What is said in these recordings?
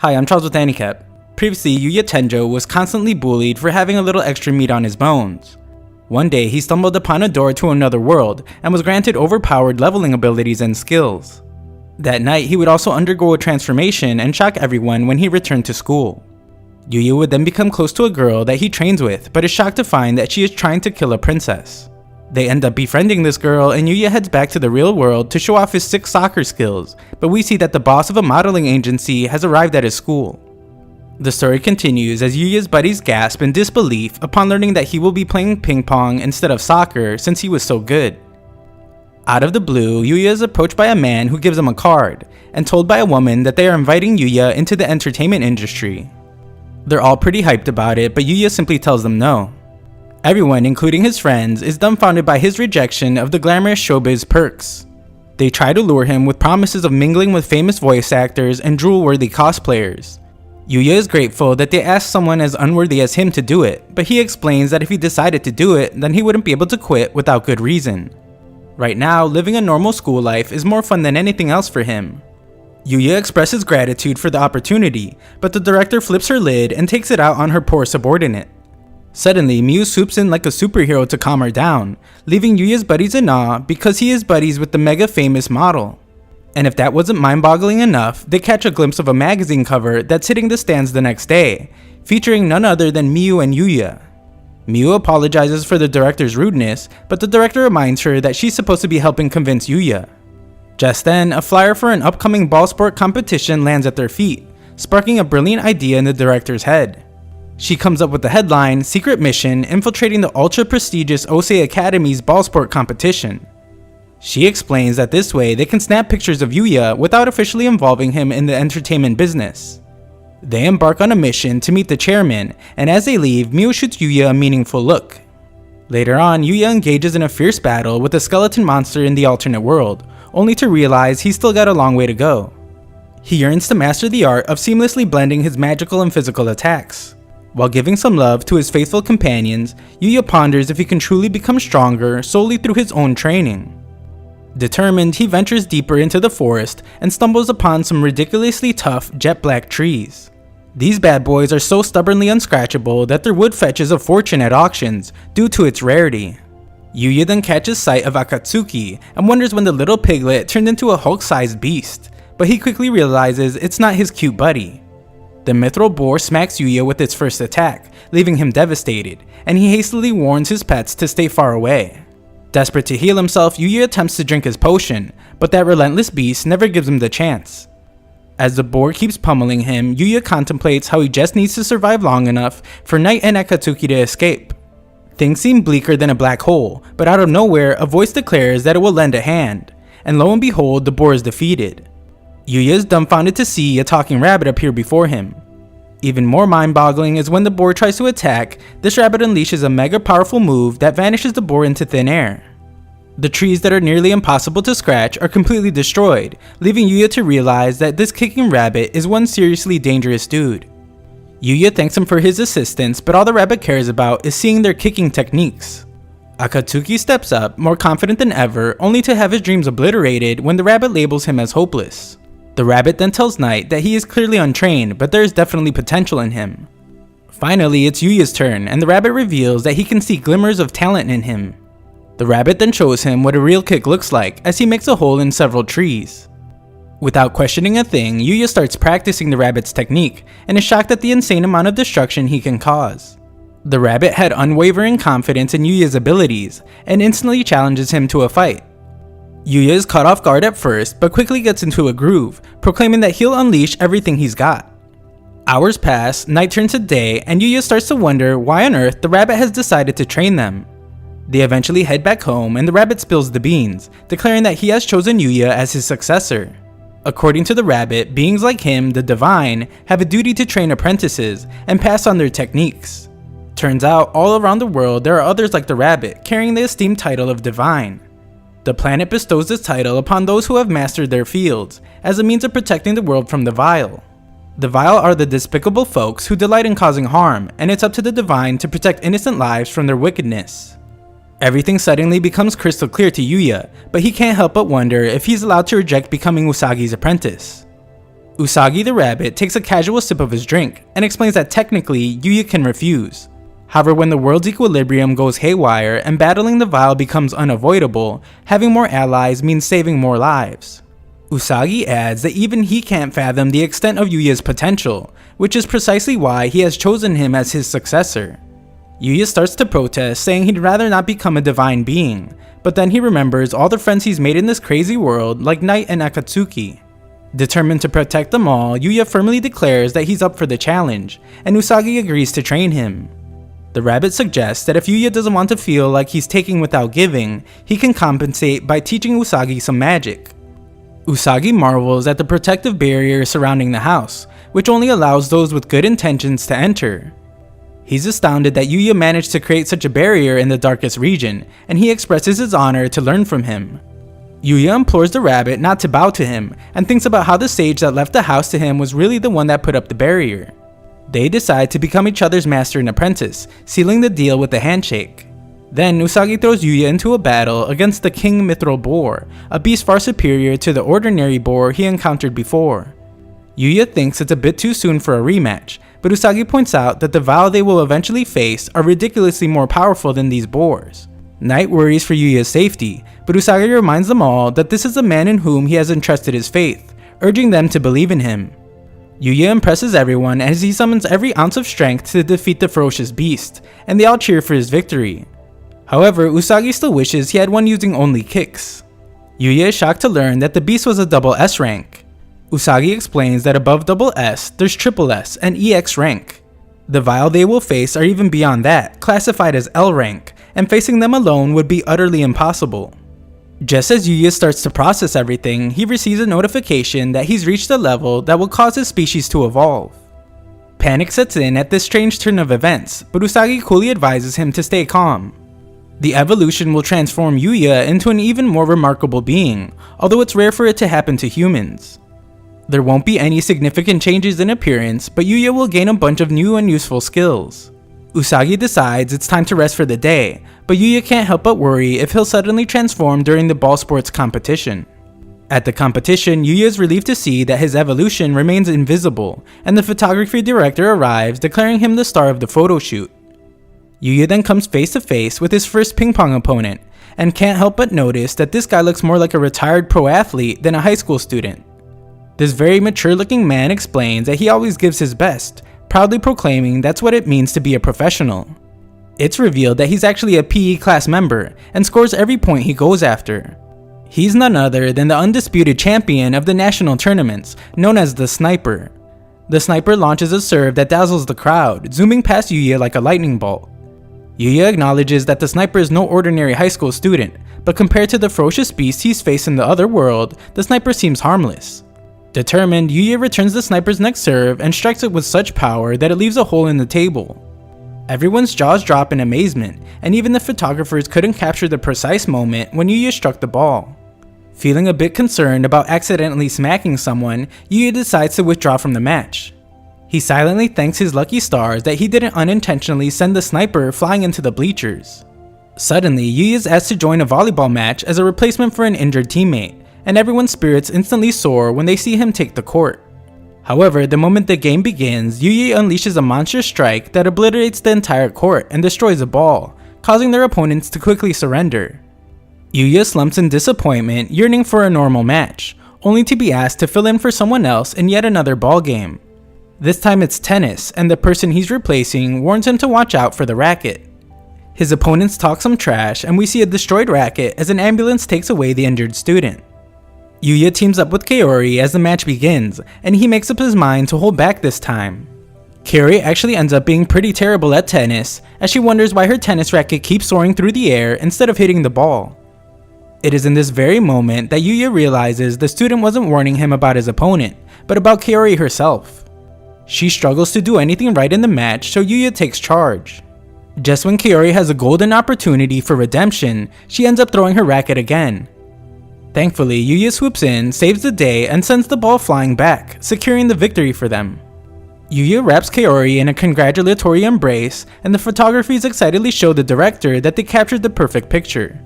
Hi, I'm Charles with Handicap. Previously, Yuya Tenjo was constantly bullied for having a little extra meat on his bones. One day, he stumbled upon a door to another world and was granted overpowered leveling abilities and skills. That night, he would also undergo a transformation and shock everyone when he returned to school. Yuya would then become close to a girl that he trains with, but is shocked to find that she is trying to kill a princess. They end up befriending this girl, and Yuya heads back to the real world to show off his sick soccer skills, but we see that the boss of a modeling agency has arrived at his school. The story continues as Yuya's buddies gasp in disbelief upon learning that he will be playing ping pong instead of soccer since he was so good. Out of the blue, Yuya is approached by a man who gives him a card, and told by a woman that they are inviting Yuya into the entertainment industry. They're all pretty hyped about it, but Yuya simply tells them no. Everyone, including his friends, is dumbfounded by his rejection of the glamorous showbiz perks. They try to lure him with promises of mingling with famous voice actors and drool-worthy cosplayers. Yuya is grateful that they asked someone as unworthy as him to do it, but he explains that if he decided to do it, then he wouldn't be able to quit without good reason. Right now, living a normal school life is more fun than anything else for him. Yuya expresses gratitude for the opportunity, but the director flips her lid and takes it out on her poor subordinate. Suddenly, Miu swoops in like a superhero to calm her down, leaving Yuya's buddies in awe because he is buddies with the mega famous model. And if that wasn't mind-boggling enough, they catch a glimpse of a magazine cover that's hitting the stands the next day, featuring none other than Miu and Yuya. Miu apologizes for the director's rudeness, but the director reminds her that she's supposed to be helping convince Yuya. Just then, a flyer for an upcoming ball sport competition lands at their feet, sparking a brilliant idea in the director's head. She comes up with the headline, Secret Mission, infiltrating the ultra-prestigious Osei Academy's ball sport competition. She explains that this way they can snap pictures of Yuya without officially involving him in the entertainment business. They embark on a mission to meet the chairman, and as they leave, Miu shoots Yuya a meaningful look. Later on, Yuya engages in a fierce battle with a skeleton monster in the alternate world, only to realize he's still got a long way to go. He yearns to master the art of seamlessly blending his magical and physical attacks. While giving some love to his faithful companions, Yuya ponders if he can truly become stronger solely through his own training. Determined, he ventures deeper into the forest and stumbles upon some ridiculously tough jet black trees. These bad boys are so stubbornly unscratchable that their wood fetches a fortune at auctions due to its rarity. Yuya then catches sight of Akatsuki and wonders when the little piglet turned into a Hulk-sized beast, but he quickly realizes it's not his cute buddy. The mithril boar smacks Yuya with its first attack, leaving him devastated, and he hastily warns his pets to stay far away. Desperate to heal himself, Yuya attempts to drink his potion, but that relentless beast never gives him the chance. As the boar keeps pummeling him, Yuya contemplates how he just needs to survive long enough for Knight and Akatsuki to escape. Things seem bleaker than a black hole, but out of nowhere, a voice declares that it will lend a hand, and lo and behold, the boar is defeated. Yuya is dumbfounded to see a talking rabbit appear before him. Even more mind-boggling is when the boar tries to attack, this rabbit unleashes a mega powerful move that vanishes the boar into thin air. The trees that are nearly impossible to scratch are completely destroyed, leaving Yuya to realize that this kicking rabbit is one seriously dangerous dude. Yuya thanks him for his assistance, but all the rabbit cares about is seeing their kicking techniques. Akatsuki steps up, more confident than ever, only to have his dreams obliterated when the rabbit labels him as hopeless. The rabbit then tells Knight that he is clearly untrained, but there is definitely potential in him. Finally, it's Yuya's turn, and the rabbit reveals that he can see glimmers of talent in him. The rabbit then shows him what a real kick looks like as he makes a hole in several trees. Without questioning a thing, Yuya starts practicing the rabbit's technique, and is shocked at the insane amount of destruction he can cause. The rabbit had unwavering confidence in Yuya's abilities, and instantly challenges him to a fight. Yuya is caught off guard at first, but quickly gets into a groove, proclaiming that he'll unleash everything he's got. Hours pass, night turns to day, and Yuya starts to wonder why on earth the rabbit has decided to train them. They eventually head back home, and the rabbit spills the beans, declaring that he has chosen Yuya as his successor. According to the rabbit, beings like him, the divine, have a duty to train apprentices and pass on their techniques. Turns out, all around the world there are others like the rabbit, carrying the esteemed title of divine. The planet bestows this title upon those who have mastered their fields, as a means of protecting the world from the vile. The vile are the despicable folks who delight in causing harm, and it's up to the divine to protect innocent lives from their wickedness. Everything suddenly becomes crystal clear to Yuya, but he can't help but wonder if he's allowed to reject becoming Usagi's apprentice. Usagi the rabbit takes a casual sip of his drink and explains that technically Yuya can refuse. However, when the world's equilibrium goes haywire and battling the vial becomes unavoidable, having more allies means saving more lives. Usagi adds that even he can't fathom the extent of Yuya's potential, which is precisely why he has chosen him as his successor. Yuya starts to protest, saying he'd rather not become a divine being, but then he remembers all the friends he's made in this crazy world like Knight and Akatsuki. Determined to protect them all, Yuya firmly declares that he's up for the challenge, and Usagi agrees to train him. The rabbit suggests that if Yuya doesn't want to feel like he's taking without giving, he can compensate by teaching Usagi some magic. Usagi marvels at the protective barrier surrounding the house, which only allows those with good intentions to enter. He's astounded that Yuya managed to create such a barrier in the darkest region, and he expresses his honor to learn from him. Yuya implores the rabbit not to bow to him, and thinks about how the sage that left the house to him was really the one that put up the barrier. They decide to become each other's master and apprentice, sealing the deal with a handshake. Then Usagi throws Yuya into a battle against the king mithril boar, a beast far superior to the ordinary boar he encountered before. Yuya thinks it's a bit too soon for a rematch, but Usagi points out that the vial they will eventually face are ridiculously more powerful than these boars. Knight worries for Yuya's safety, but Usagi reminds them all that this is a man in whom he has entrusted his faith, urging them to believe in him. Yuya impresses everyone as he summons every ounce of strength to defeat the ferocious beast, and they all cheer for his victory. However, Usagi still wishes he had one using only kicks. Yuya is shocked to learn that the beast was a double S rank. Usagi explains that above double S, there's triple S and EX rank. The vial they will face are even beyond that, classified as L rank, and facing them alone would be utterly impossible. Just as Yuya starts to process everything, he receives a notification that he's reached a level that will cause his species to evolve. Panic sets in at this strange turn of events, but Usagi coolly advises him to stay calm. The evolution will transform Yuya into an even more remarkable being, although it's rare for it to happen to humans. There won't be any significant changes in appearance, but Yuya will gain a bunch of new and useful skills. Usagi decides it's time to rest for the day, but Yuya can't help but worry if he'll suddenly transform during the ball sports competition. At the competition, Yuya is relieved to see that his evolution remains invisible, and the photography director arrives declaring him the star of the photo shoot. Yuya then comes face to face with his first ping pong opponent, and can't help but notice that this guy looks more like a retired pro athlete than a high school student. This very mature looking man explains that he always gives his best, proudly proclaiming that's what it means to be a professional. It's revealed that he's actually a PE class member and scores every point he goes after. He's none other than the undisputed champion of the national tournaments, known as the Sniper. The Sniper launches a serve that dazzles the crowd, zooming past Yuya like a lightning bolt. Yuya acknowledges that the Sniper is no ordinary high school student, but compared to the ferocious beast he's faced in the other world, the Sniper seems harmless. Determined, Yuya returns the Sniper's next serve and strikes it with such power that it leaves a hole in the table. Everyone's jaws drop in amazement, and even the photographers couldn't capture the precise moment when Yuya struck the ball. Feeling a bit concerned about accidentally smacking someone, Yuya decides to withdraw from the match. He silently thanks his lucky stars that he didn't unintentionally send the Sniper flying into the bleachers. Suddenly, Yuya is asked to join a volleyball match as a replacement for an injured teammate, and everyone's spirits instantly soar when they see him take the court. However, the moment the game begins, Yuya unleashes a monstrous strike that obliterates the entire court and destroys a ball, causing their opponents to quickly surrender. Yuya slumps in disappointment, yearning for a normal match, only to be asked to fill in for someone else in yet another ball game. This time it's tennis, and the person he's replacing warns him to watch out for the racket. His opponents talk some trash, and we see a destroyed racket as an ambulance takes away the injured student. Yuya teams up with Kaori as the match begins, and he makes up his mind to hold back this time. Kaori actually ends up being pretty terrible at tennis, as she wonders why her tennis racket keeps soaring through the air instead of hitting the ball. It is in this very moment that Yuya realizes the student wasn't warning him about his opponent, but about Kaori herself. She struggles to do anything right in the match, so Yuya takes charge. Just when Kaori has a golden opportunity for redemption, she ends up throwing her racket again. Thankfully, Yuya swoops in, saves the day, and sends the ball flying back, securing the victory for them. Yuya wraps Kaori in a congratulatory embrace, and the photographers excitedly show the director that they captured the perfect picture.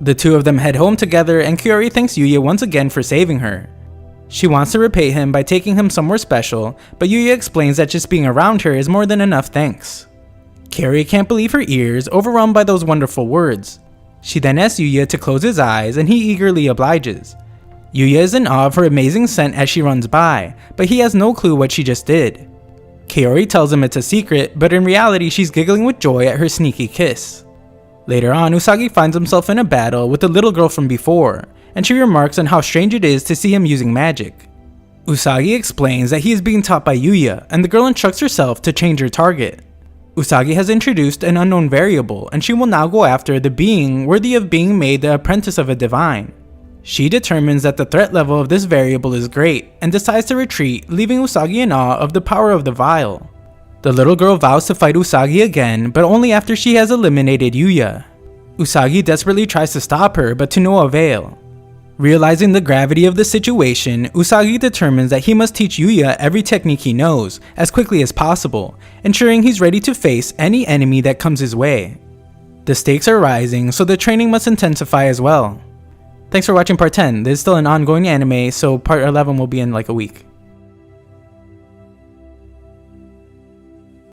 The two of them head home together, and Kaori thanks Yuya once again for saving her. She wants to repay him by taking him somewhere special, but Yuya explains that just being around her is more than enough thanks. Kaori can't believe her ears, overwhelmed by those wonderful words. She then asks Yuya to close his eyes and he eagerly obliges. Yuya is in awe of her amazing scent as she runs by, but he has no clue what she just did. Kaori tells him it's a secret, but in reality she's giggling with joy at her sneaky kiss. Later on, Usagi finds himself in a battle with the little girl from before, and she remarks on how strange it is to see him using magic. Usagi explains that he is being taught by Yuya, and the girl instructs herself to change her target. Usagi has introduced an unknown variable, and she will now go after the being worthy of being made the apprentice of a divine. She determines that the threat level of this variable is great, and decides to retreat, leaving Usagi in awe of the power of the vial. The little girl vows to fight Usagi again, but only after she has eliminated Yuya. Usagi desperately tries to stop her, but to no avail. Realizing the gravity of the situation, Usagi determines that he must teach Yuya every technique he knows, as quickly as possible, ensuring he's ready to face any enemy that comes his way. The stakes are rising, so the training must intensify as well. Thanks for watching part 10. This is still an ongoing anime, so part 11 will be in like a week.